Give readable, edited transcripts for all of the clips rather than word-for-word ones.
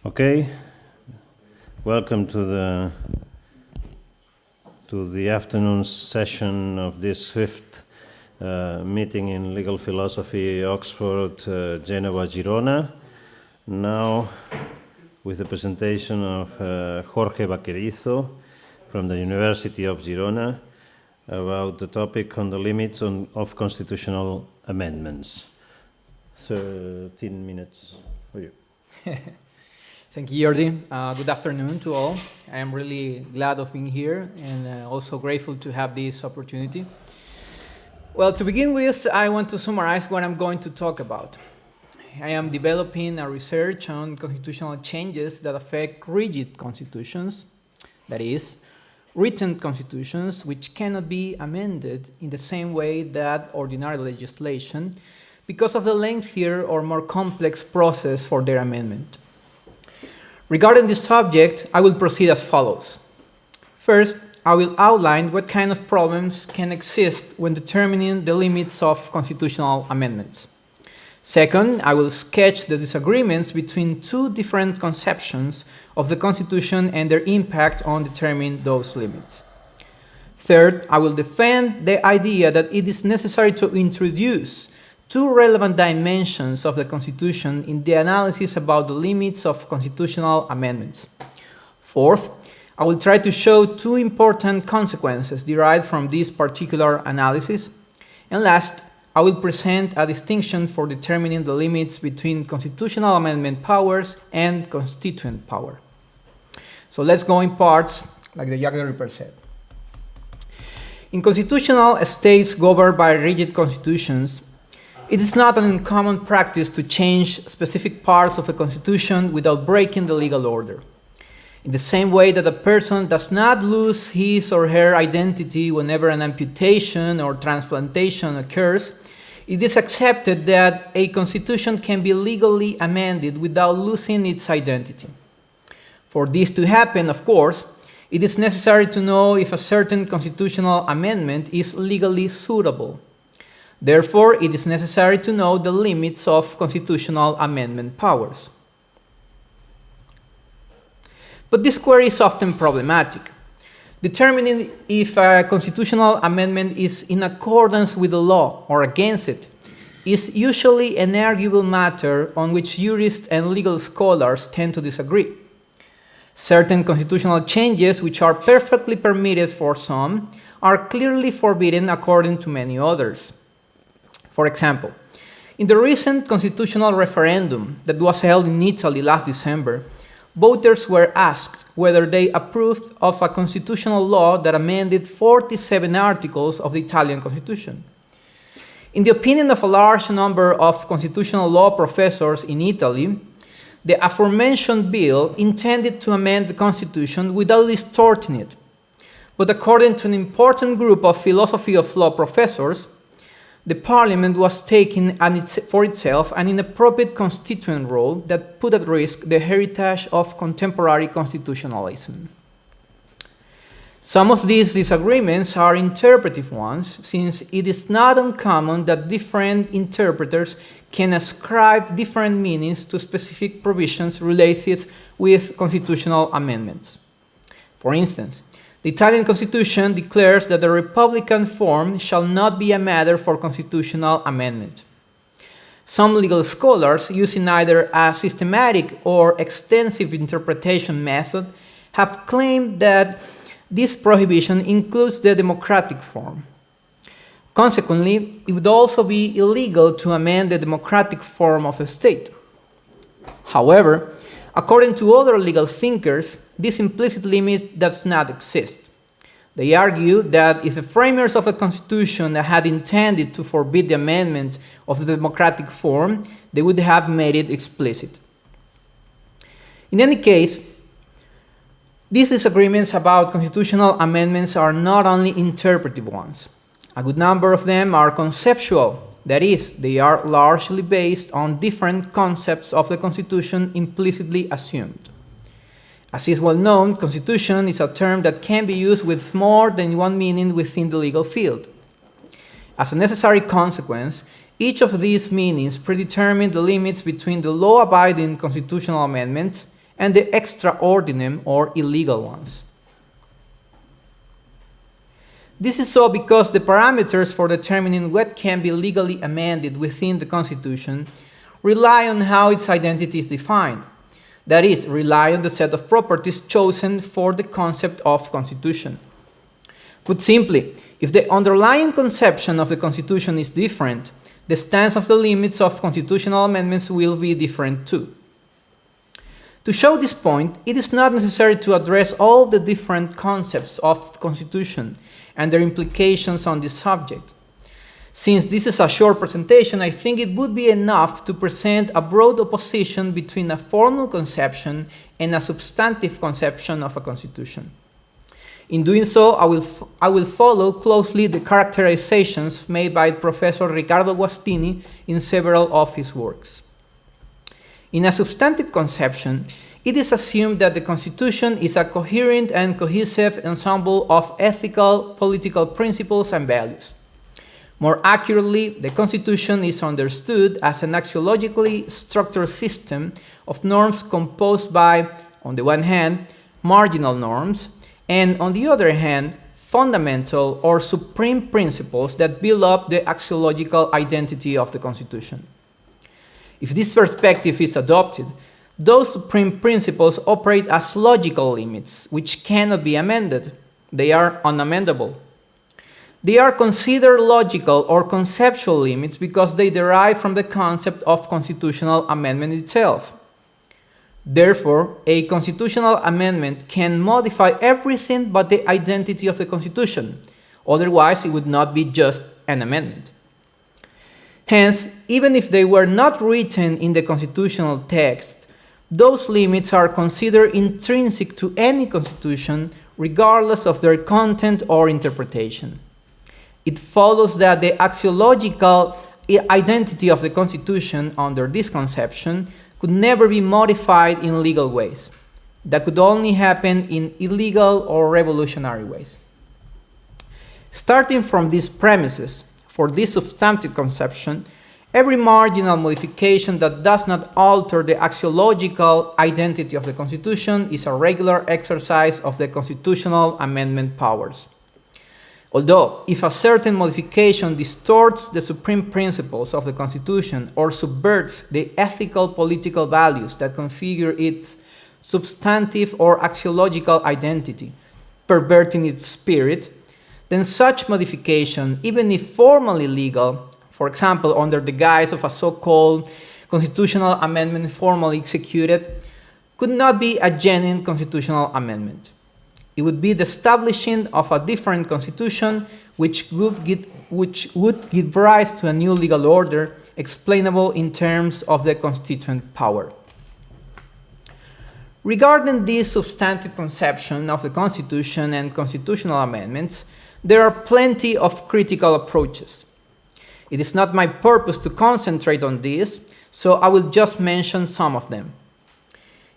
Okay, welcome to the afternoon session of this fifth meeting in legal philosophy, Oxford-Girona. Now, with the presentation of Jorge Baquerizo from the University of Girona about the topic on the limits of constitutional amendments. 13 minutes for you. Thank you, Jordi. Good afternoon to all. I am really glad of being here and also grateful to have this opportunity. Well, to begin with, I want to summarize what I'm going to talk about. I am developing a research on constitutional changes that affect rigid constitutions, that is, written constitutions which cannot be amended in the same way that ordinary legislation because of the lengthier or more complex process for their amendment. Regarding this subject, I will proceed as follows. First, I will outline what kind of problems can exist when determining the limits of constitutional amendments. Second, I will sketch the disagreements between two different conceptions of the Constitution and their impact on determining those limits. Third, I will defend the idea that it is necessary to introduce two relevant dimensions of the Constitution in the analysis about the limits of constitutional amendments. Fourth, I will try to show two important consequences derived from this particular analysis. And last, I will present a distinction for determining the limits between constitutional amendment powers and constituent power. So let's go in parts, like the Jack the Ripper said. In constitutional states governed by rigid constitutions, it is not an uncommon practice to change specific parts of a constitution without breaking the legal order. In the same way that a person does not lose his or her identity whenever an amputation or transplantation occurs, it is accepted that a constitution can be legally amended without losing its identity. For this to happen, of course, it is necessary to know if a certain constitutional amendment is legally suitable. Therefore, it is necessary to know the limits of constitutional amendment powers. But this query is often problematic. Determining if a constitutional amendment is in accordance with the law or against it is usually an arguable matter on which jurists and legal scholars tend to disagree. Certain constitutional changes which are perfectly permitted for some are clearly forbidden according to many others. For example, in the recent constitutional referendum that was held in Italy last December, voters were asked whether they approved of a constitutional law that amended 47 articles of the Italian constitution. In the opinion of a large number of constitutional law professors in Italy, the aforementioned bill intended to amend the constitution without distorting it. But according to an important group of philosophy of law professors, the parliament was taking for itself an inappropriate constituent role that put at risk the heritage of contemporary constitutionalism. Some of these disagreements are interpretive ones, since it is not uncommon that different interpreters can ascribe different meanings to specific provisions related with constitutional amendments. For instance, the Italian Constitution declares that the republican form shall not be a matter for constitutional amendment. Some legal scholars, using either a systematic or extensive interpretation method, have claimed that this prohibition includes the democratic form. Consequently, it would also be illegal to amend the democratic form of a state. However, according to other legal thinkers, this implicit limit does not exist. They argue that if the framers of a constitution had intended to forbid the amendment of the democratic form, they would have made it explicit. In any case, these disagreements about constitutional amendments are not only interpretive ones. A good number of them are conceptual. That is, they are largely based on different concepts of the Constitution implicitly assumed. As is well known, constitution is a term that can be used with more than one meaning within the legal field. As a necessary consequence, each of these meanings predetermine the limits between the law-abiding constitutional amendments and the extra ordinem or illegal ones. This is so because the parameters for determining what can be legally amended within the Constitution rely on how its identity is defined. That is, rely on the set of properties chosen for the concept of Constitution. Put simply, if the underlying conception of the Constitution is different, the stance of the limits of constitutional amendments will be different too. To show this point, it is not necessary to address all the different concepts of the Constitution and their implications on this subject. Since this is a short presentation, I think it would be enough to present a broad opposition between a formal conception and a substantive conception of a constitution. In doing so, I will follow closely the characterizations made by Professor Riccardo Guastini in several of his works. In a substantive conception, it is assumed that the Constitution is a coherent and cohesive ensemble of ethical, political principles and values. More accurately, the Constitution is understood as an axiologically structured system of norms composed by, on the one hand, marginal norms, and on the other hand, fundamental or supreme principles that build up the axiological identity of the Constitution. If this perspective is adopted, those supreme principles operate as logical limits, which cannot be amended. They are unamendable. They are considered logical or conceptual limits because they derive from the concept of constitutional amendment itself. Therefore, a constitutional amendment can modify everything but the identity of the Constitution. Otherwise, it would not be just an amendment. Hence, even if they were not written in the constitutional text, those limits are considered intrinsic to any constitution, regardless of their content or interpretation. It follows that the axiological identity of the Constitution under this conception could never be modified in legal ways. That could only happen in illegal or revolutionary ways. Starting from these premises, for this substantive conception, every marginal modification that does not alter the axiological identity of the Constitution is a regular exercise of the constitutional amendment powers. Although, if a certain modification distorts the supreme principles of the Constitution or subverts the ethical political values that configure its substantive or axiological identity, perverting its spirit, then such modification, even if formally legal, for example, under the guise of a so-called constitutional amendment formally executed, could not be a genuine constitutional amendment. It would be the establishing of a different constitution which would give rise to a new legal order explainable in terms of the constituent power. Regarding this substantive conception of the Constitution and constitutional amendments, there are plenty of critical approaches. It is not my purpose to concentrate on this, so I will just mention some of them.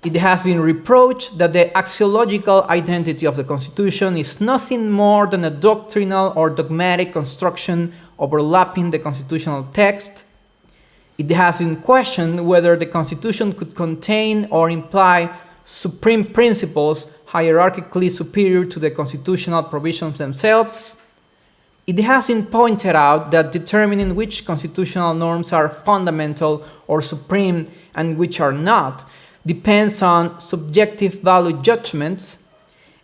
It has been reproached that the axiological identity of the Constitution is nothing more than a doctrinal or dogmatic construction overlapping the constitutional text. It has been questioned whether the Constitution could contain or imply supreme principles hierarchically superior to the constitutional provisions themselves. It has been pointed out that determining which constitutional norms are fundamental or supreme and which are not depends on subjective value judgments,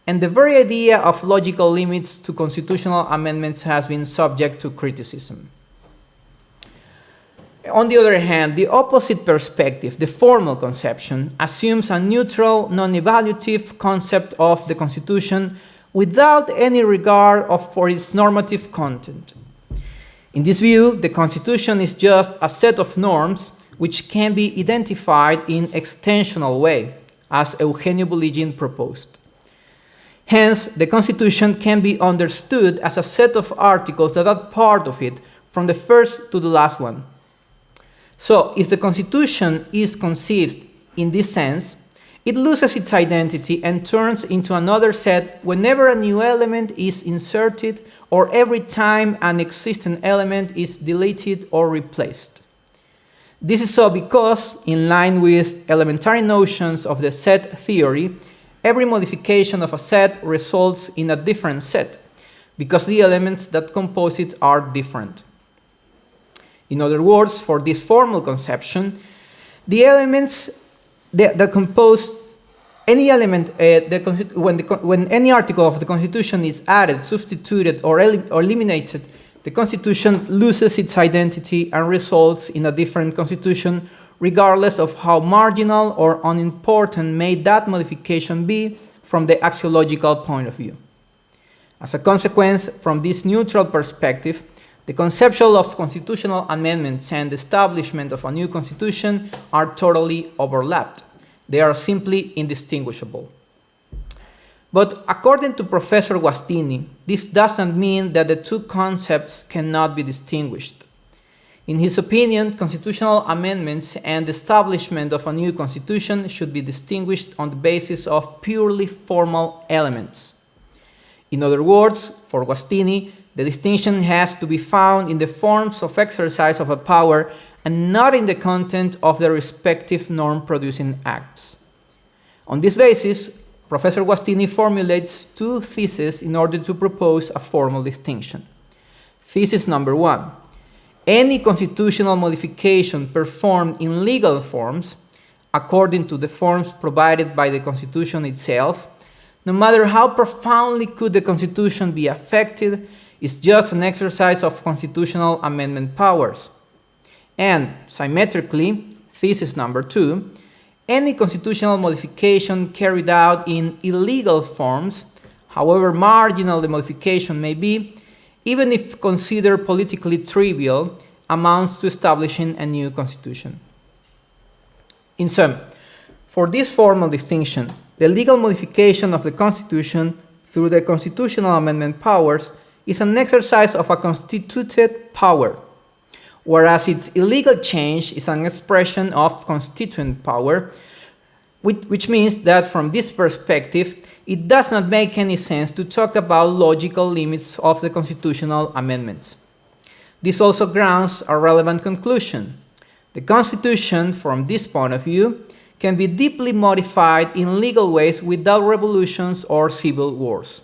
and the very idea of logical limits to constitutional amendments has been subject to criticism. On the other hand, the opposite perspective, the formal conception, assumes a neutral, non-evaluative concept of the Constitution without any regard for its normative content. In this view, the Constitution is just a set of norms which can be identified in extensional way, as Eugenio Buligin proposed. Hence, the Constitution can be understood as a set of articles that are part of it, from the first to the last one. So, if the Constitution is conceived in this sense, it loses its identity and turns into another set whenever a new element is inserted or every time an existing element is deleted or replaced. This is so because, in line with elementary notions of the set theory, every modification of a set results in a different set, because the elements that compose it are different. In other words, for this formal conception, the elements that compose any element, when any article of the Constitution is added, substituted, or eliminated, the Constitution loses its identity and results in a different Constitution, regardless of how marginal or unimportant may that modification be from the axiological point of view. As a consequence, from this neutral perspective, the conception of constitutional amendments and the establishment of a new constitution are totally overlapped. They are simply indistinguishable. But according to Professor Guastini, this doesn't mean that the two concepts cannot be distinguished. In his opinion, constitutional amendments and the establishment of a new constitution should be distinguished on the basis of purely formal elements. In other words, for Guastini, the distinction has to be found in the forms of exercise of a power and not in the content of the respective norm-producing acts. On this basis, Professor Guastini formulates two theses in order to propose a formal distinction. Thesis number 1. Any constitutional modification performed in legal forms, according to the forms provided by the Constitution itself, no matter how profoundly could the Constitution be affected, is just an exercise of constitutional amendment powers. And, symmetrically, thesis number 2, any constitutional modification carried out in illegal forms, however marginal the modification may be, even if considered politically trivial, amounts to establishing a new constitution. In sum, for this formal distinction, the legal modification of the Constitution through the constitutional amendment powers is an exercise of a constituted power, whereas its illegal change is an expression of constituent power, which means that from this perspective, it does not make any sense to talk about logical limits of the constitutional amendments. This also grounds a relevant conclusion. The Constitution, from this point of view, can be deeply modified in legal ways without revolutions or civil wars.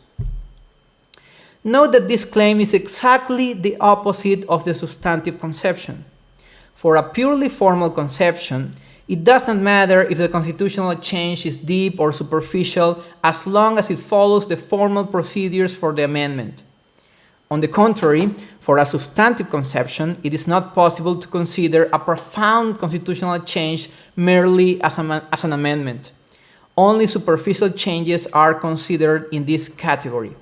Note that this claim is exactly the opposite of the substantive conception. For a purely formal conception, it doesn't matter if the constitutional change is deep or superficial as long as it follows the formal procedures for the amendment. On the contrary, for a substantive conception, it is not possible to consider a profound constitutional change merely as an amendment. Only superficial changes are considered in this category.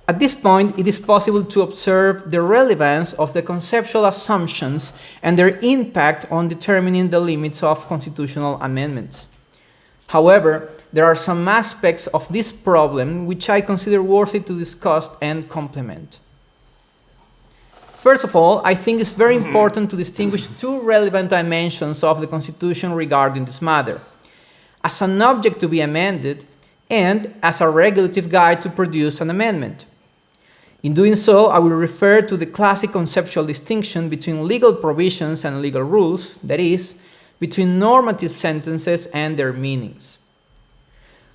At this point, it is possible to observe the relevance of the conceptual assumptions and their impact on determining the limits of constitutional amendments. However, there are some aspects of this problem which I consider worthy to discuss and complement. First of all, I think it's very important to distinguish two relevant dimensions of the Constitution regarding this matter: as an object to be amended and as a regulative guide to produce an amendment. In doing so, I will refer to the classic conceptual distinction between legal provisions and legal rules, that is, between normative sentences and their meanings.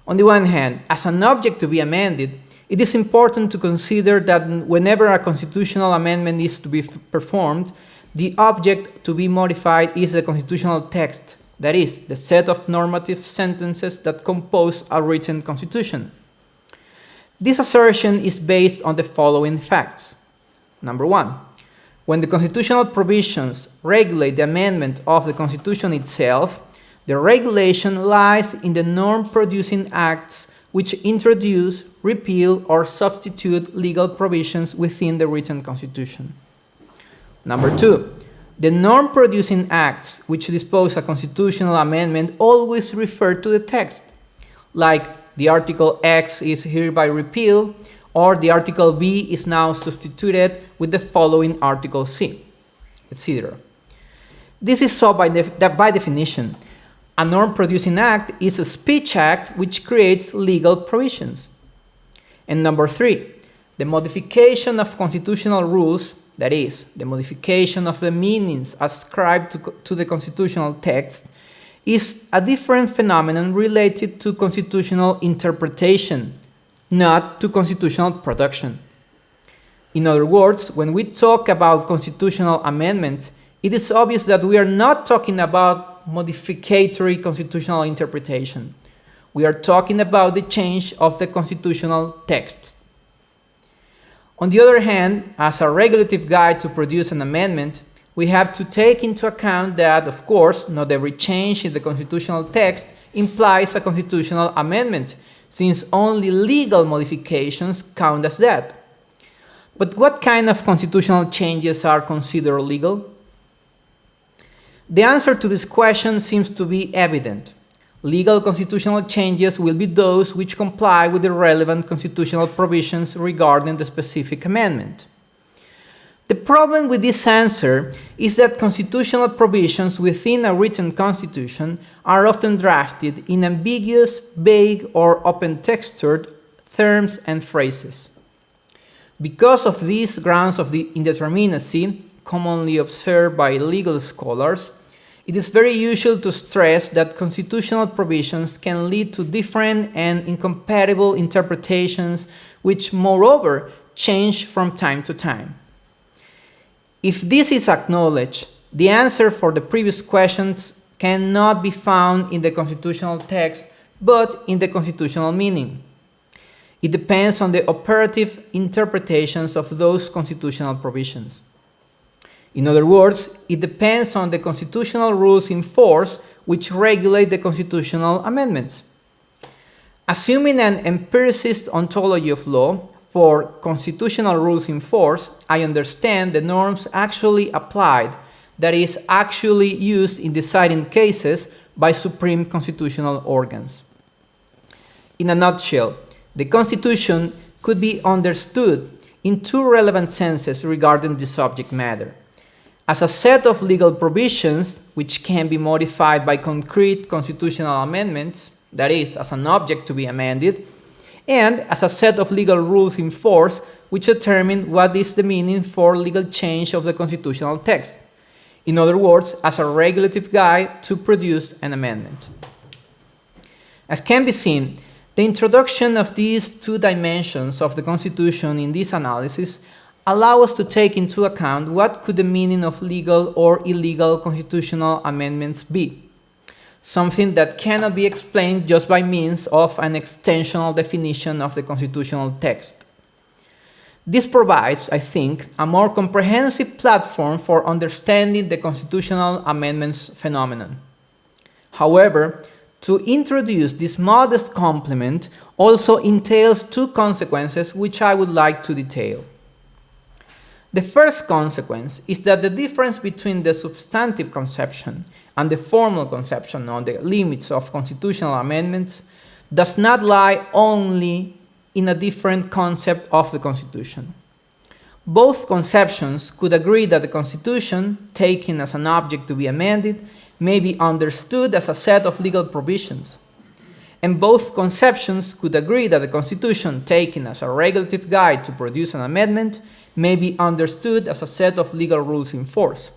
On the one hand, as an object to be amended, it is important to consider that whenever a constitutional amendment is to be performed, the object to be modified is the constitutional text, that is, the set of normative sentences that compose a written constitution. This assertion is based on the following facts. Number 1, when the constitutional provisions regulate the amendment of the Constitution itself, the regulation lies in the norm-producing acts which introduce, repeal, or substitute legal provisions within the written Constitution. Number 2, the norm-producing acts which dispose a constitutional amendment always refer to the text, like the article X is hereby repealed, or the article B is now substituted with the following article C, etc. This is so by definition. A norm-producing act is a speech act which creates legal provisions. And number 3, the modification of constitutional rules, that is, the modification of the meanings ascribed to the constitutional text, is a different phenomenon related to constitutional interpretation, not to constitutional production. In other words, when we talk about constitutional amendment, it is obvious that we are not talking about modificatory constitutional interpretation. We are talking about the change of the constitutional text. On the other hand, as a regulative guide to produce an amendment, we have to take into account that, of course, not every change in the constitutional text implies a constitutional amendment, since only legal modifications count as that. But what kind of constitutional changes are considered legal? The answer to this question seems to be evident. Legal constitutional changes will be those which comply with the relevant constitutional provisions regarding the specific amendment. The problem with this answer is that constitutional provisions within a written constitution are often drafted in ambiguous, vague, or open-textured terms and phrases. Because of these grounds of the indeterminacy, commonly observed by legal scholars, it is very usual to stress that constitutional provisions can lead to different and incompatible interpretations, which, moreover, change from time to time. If this is acknowledged, the answer for the previous questions cannot be found in the constitutional text, but in the constitutional meaning. It depends on the operative interpretations of those constitutional provisions. In other words, it depends on the constitutional rules in force which regulate the constitutional amendments. Assuming an empiricist ontology of law, for constitutional rules in force, I understand the norms actually applied, that is, actually used in deciding cases by supreme constitutional organs. In a nutshell, the Constitution could be understood in two relevant senses regarding the subject matter: as a set of legal provisions which can be modified by concrete constitutional amendments, that is, as an object to be amended, and as a set of legal rules in force which determine what is the meaning for legal change of the constitutional text. In other words, as a regulative guide to produce an amendment. As can be seen, the introduction of these two dimensions of the Constitution in this analysis allow us to take into account what could the meaning of legal or illegal constitutional amendments be, something that cannot be explained just by means of an extensional definition of the constitutional text. This provides, I think, a more comprehensive platform for understanding the constitutional amendments phenomenon. However, to introduce this modest complement also entails two consequences which I would like to detail. The first consequence is that the difference between the substantive conception and the formal conception on the limits of constitutional amendments does not lie only in a different concept of the Constitution. Both conceptions could agree that the Constitution, taken as an object to be amended, may be understood as a set of legal provisions. And both conceptions could agree that the Constitution, taken as a regulative guide to produce an amendment, may be understood as a set of legal rules in force.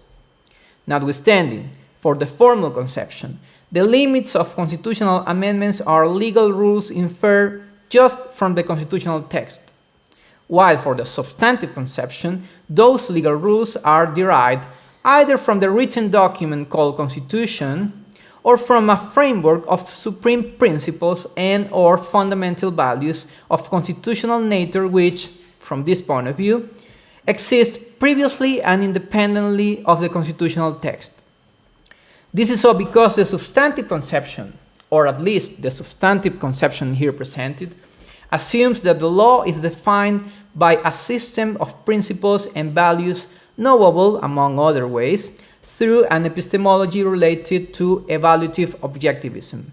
Notwithstanding, for the formal conception, the limits of constitutional amendments are legal rules inferred just from the constitutional text, while for the substantive conception, those legal rules are derived either from the written document called Constitution or from a framework of supreme principles and or fundamental values of constitutional nature which, from this point of view, exist previously and independently of the constitutional text. This is so because the substantive conception, or at least the substantive conception here presented, assumes that the law is defined by a system of principles and values knowable, among other ways, through an epistemology related to evaluative objectivism.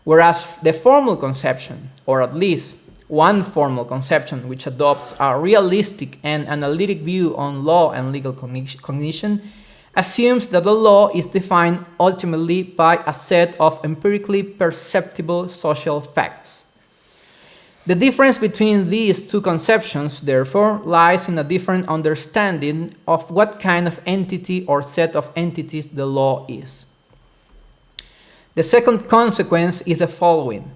Whereas the formal conception, or at least one formal conception which adopts a realistic and analytic view on law and legal cognition, assumes that the law is defined ultimately by a set of empirically perceptible social facts. The difference between these two conceptions, therefore, lies in a different understanding of what kind of entity or set of entities the law is. The second consequence is the following.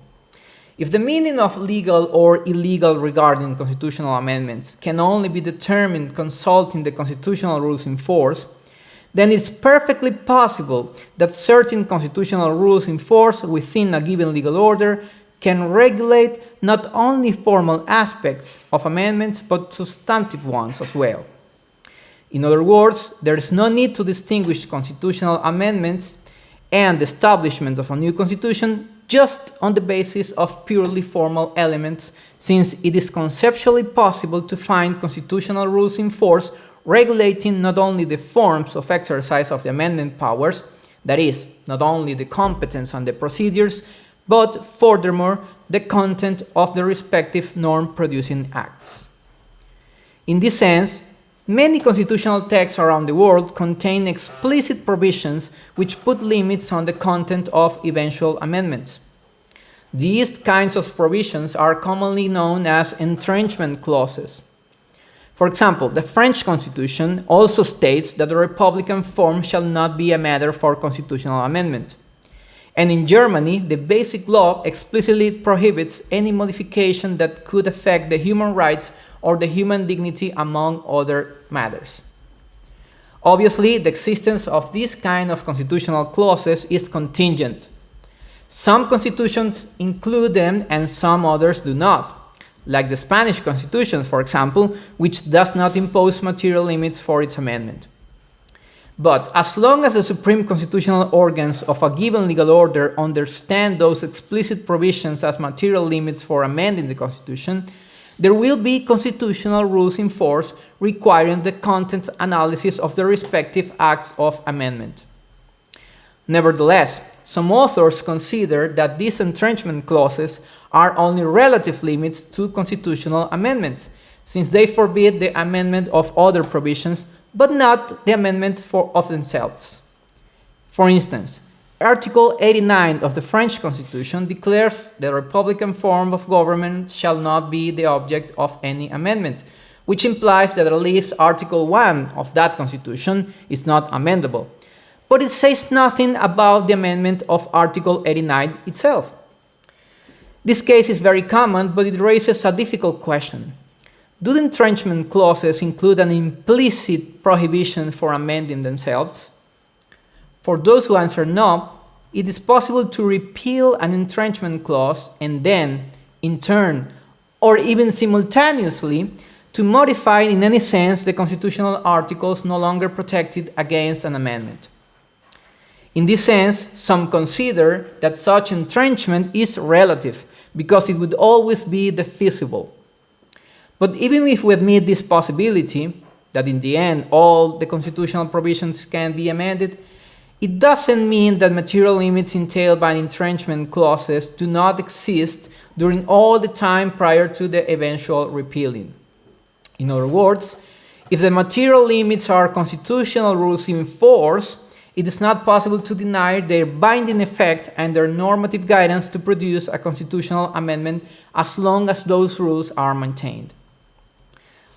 If the meaning of legal or illegal regarding constitutional amendments can only be determined consulting the constitutional rules in force, then it's perfectly possible that certain constitutional rules in force within a given legal order can regulate not only formal aspects of amendments, but substantive ones as well. In other words, there is no need to distinguish constitutional amendments and the establishment of a new constitution just on the basis of purely formal elements, since it is conceptually possible to find constitutional rules in force regulating not only the forms of exercise of the amendment powers, that is, not only the competence and the procedures, but furthermore, the content of the respective norm-producing acts. In this sense, many constitutional texts around the world contain explicit provisions which put limits on the content of eventual amendments. These kinds of provisions are commonly known as entrenchment clauses. For example, the French Constitution also states that the republican form shall not be a matter for constitutional amendment. And in Germany, the Basic Law explicitly prohibits any modification that could affect the human rights or the human dignity, among other matters. Obviously, the existence of this kind of constitutional clauses is contingent. Some constitutions include them and some others do not, like the Spanish Constitution, for example, which does not impose material limits for its amendment. But as long as the supreme constitutional organs of a given legal order understand those explicit provisions as material limits for amending the Constitution, there will be constitutional rules in force requiring the content analysis of the respective acts of amendment. Nevertheless, some authors consider that these entrenchment clauses are only relative limits to constitutional amendments, since they forbid the amendment of other provisions, but not the amendment of themselves. For instance, Article 89 of the French Constitution declares the republican form of government shall not be the object of any amendment, which implies that at least Article 1 of that Constitution is not amendable. But it says nothing about the amendment of Article 89 itself. This case is very common, but it raises a difficult question. Do the entrenchment clauses include an implicit prohibition for amending themselves? For those who answer no, it is possible to repeal an entrenchment clause and then, in turn, or even simultaneously, to modify in any sense the constitutional articles no longer protected against an amendment. In this sense, some consider that such entrenchment is relative, because it would always be defeasible. But even if we admit this possibility, that in the end all the constitutional provisions can be amended, it doesn't mean that material limits entailed by entrenchment clauses do not exist during all the time prior to the eventual repealing. In other words, if the material limits are constitutional rules in force, it is not possible to deny their binding effect and their normative guidance to produce a constitutional amendment as long as those rules are maintained.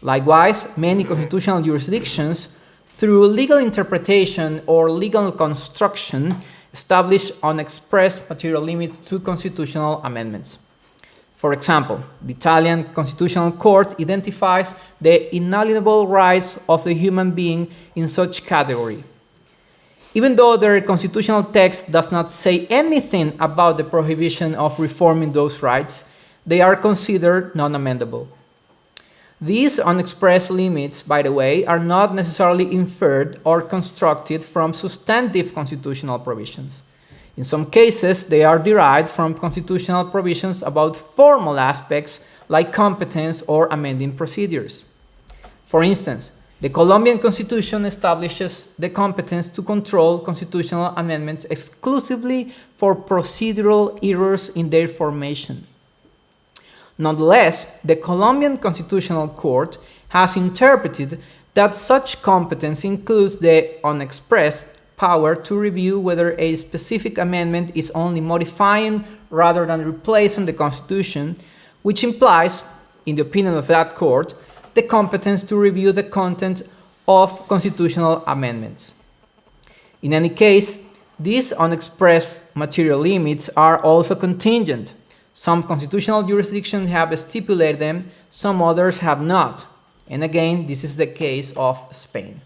Likewise, many constitutional jurisdictions, through legal interpretation or legal construction, establish unexpressed material limits to constitutional amendments. For example, the Italian Constitutional Court identifies the inalienable rights of the human being in such category. Even though their constitutional text does not say anything about the prohibition of reforming those rights, they are considered non-amendable. These unexpressed limits, by the way, are not necessarily inferred or constructed from substantive constitutional provisions. In some cases, they are derived from constitutional provisions about formal aspects like competence or amending procedures. For instance, the Colombian Constitution establishes the competence to control constitutional amendments exclusively for procedural errors in their formation. Nonetheless, the Colombian Constitutional Court has interpreted that such competence includes the unexpressed power to review whether a specific amendment is only modifying rather than replacing the Constitution, which implies, in the opinion of that court, the competence to review the content of constitutional amendments. In any case, these unexpressed material limits are also contingent. Some constitutional jurisdictions have stipulated them, some others have not. And again, this is the case of Spain.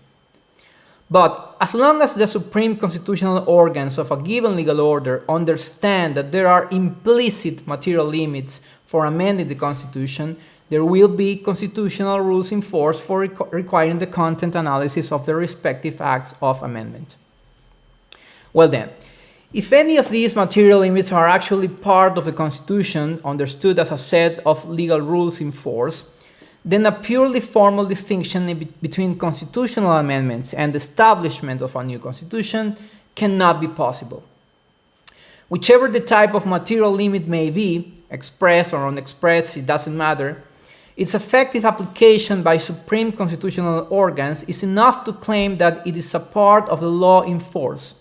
But as long as the supreme constitutional organs of a given legal order understand that there are implicit material limits for amending the Constitution, there will be constitutional rules in force for requiring the content analysis of the respective acts of amendment. Well then, if any of these material limits are actually part of the Constitution, understood as a set of legal rules in force, then a purely formal distinction between constitutional amendments and the establishment of a new constitution cannot be possible. Whichever the type of material limit may be, expressed or unexpressed, it doesn't matter, its effective application by supreme constitutional organs is enough to claim that it is a part of the law in force.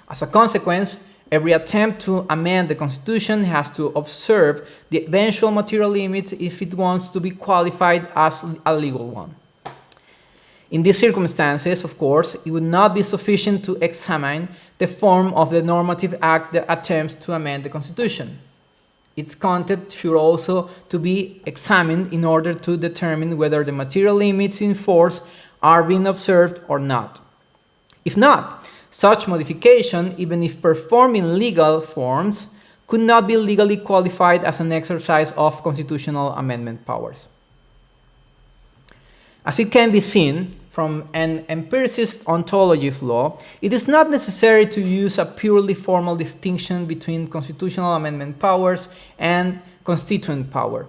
As a consequence, every attempt to amend the Constitution has to observe the eventual material limits if it wants to be qualified as a legal one. In these circumstances, of course, it would not be sufficient to examine the form of the normative act that attempts to amend the Constitution. Its content should also to be examined in order to determine whether the material limits in force are being observed or not. If not, such modification, even if performed in legal forms, could not be legally qualified as an exercise of constitutional amendment powers. As it can be seen from an empiricist ontology of law, it is not necessary to use a purely formal distinction between constitutional amendment powers and constituent power.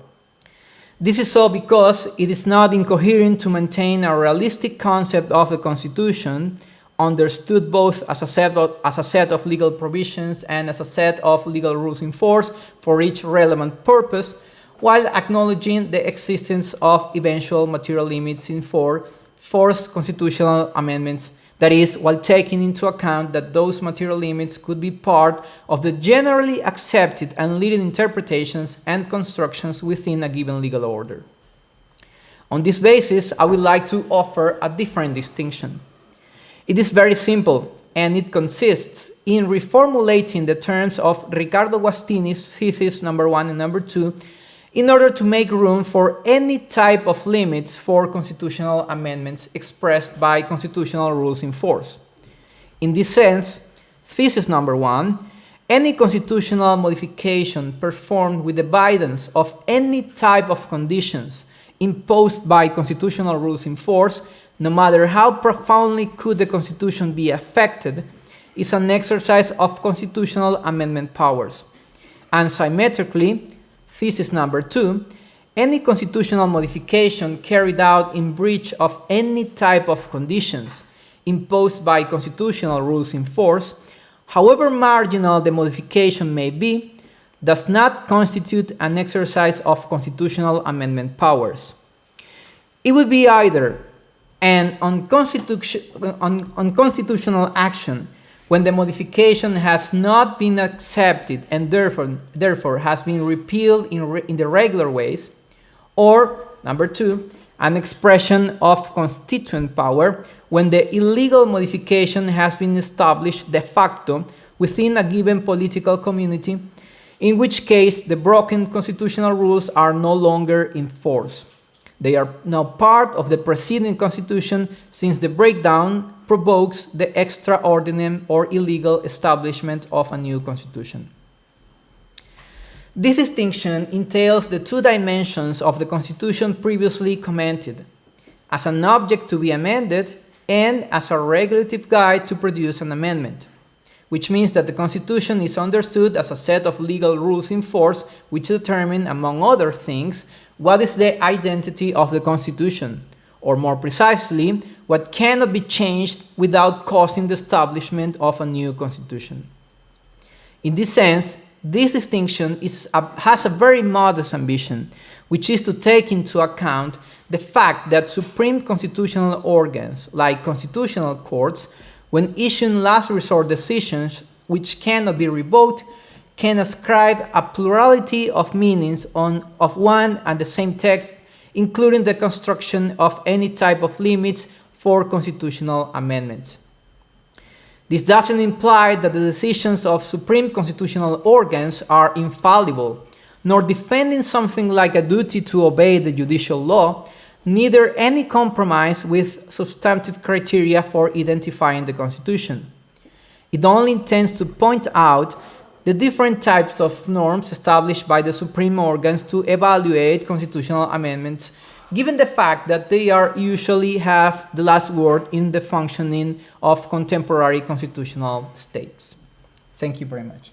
This is so because it is not incoherent to maintain a realistic concept of the Constitution, understood both as a set of legal provisions and as a set of legal rules in force for each relevant purpose, while acknowledging the existence of eventual material limits in forced constitutional amendments, that is, while taking into account that those material limits could be part of the generally accepted and leading interpretations and constructions within a given legal order. On this basis, I would like to offer a different distinction. It is very simple, and it consists in reformulating the terms of Ricardo Guastini's thesis number 1 and number 2 in order to make room for any type of limits for constitutional amendments expressed by constitutional rules in force. In this sense, thesis number 1, any constitutional modification performed with the abidance of any type of conditions imposed by constitutional rules in force, no matter how profoundly could the Constitution be affected, is an exercise of constitutional amendment powers. And symmetrically, thesis number 2, any constitutional modification carried out in breach of any type of conditions imposed by constitutional rules in force, however marginal the modification may be, does not constitute an exercise of constitutional amendment powers. It would be either an unconstitutional action when the modification has not been accepted and therefore has been repealed in the regular ways, or, number 2, an expression of constituent power when the illegal modification has been established de facto within a given political community, in which case the broken constitutional rules are no longer in force. They are now part of the preceding constitution, since the breakdown provokes the extraordinary or illegal establishment of a new constitution. This distinction entails the two dimensions of the Constitution previously commented, as an object to be amended and as a regulative guide to produce an amendment, which means that the Constitution is understood as a set of legal rules in force which determine, among other things, what is the identity of the Constitution, or more precisely, what cannot be changed without causing the establishment of a new Constitution. In this sense, this distinction has a very modest ambition, which is to take into account the fact that supreme constitutional organs, like constitutional courts, when issuing last resort decisions which cannot be revoked, can ascribe a plurality of meanings of one and the same text, including the construction of any type of limits for constitutional amendments. This doesn't imply that the decisions of supreme constitutional organs are infallible, nor defending something like a duty to obey the judicial law, neither any compromise with substantive criteria for identifying the Constitution. It only intends to point out the different types of norms established by the supreme organs to evaluate constitutional amendments, given the fact that they usually have the last word in the functioning of contemporary constitutional states. Thank you very much.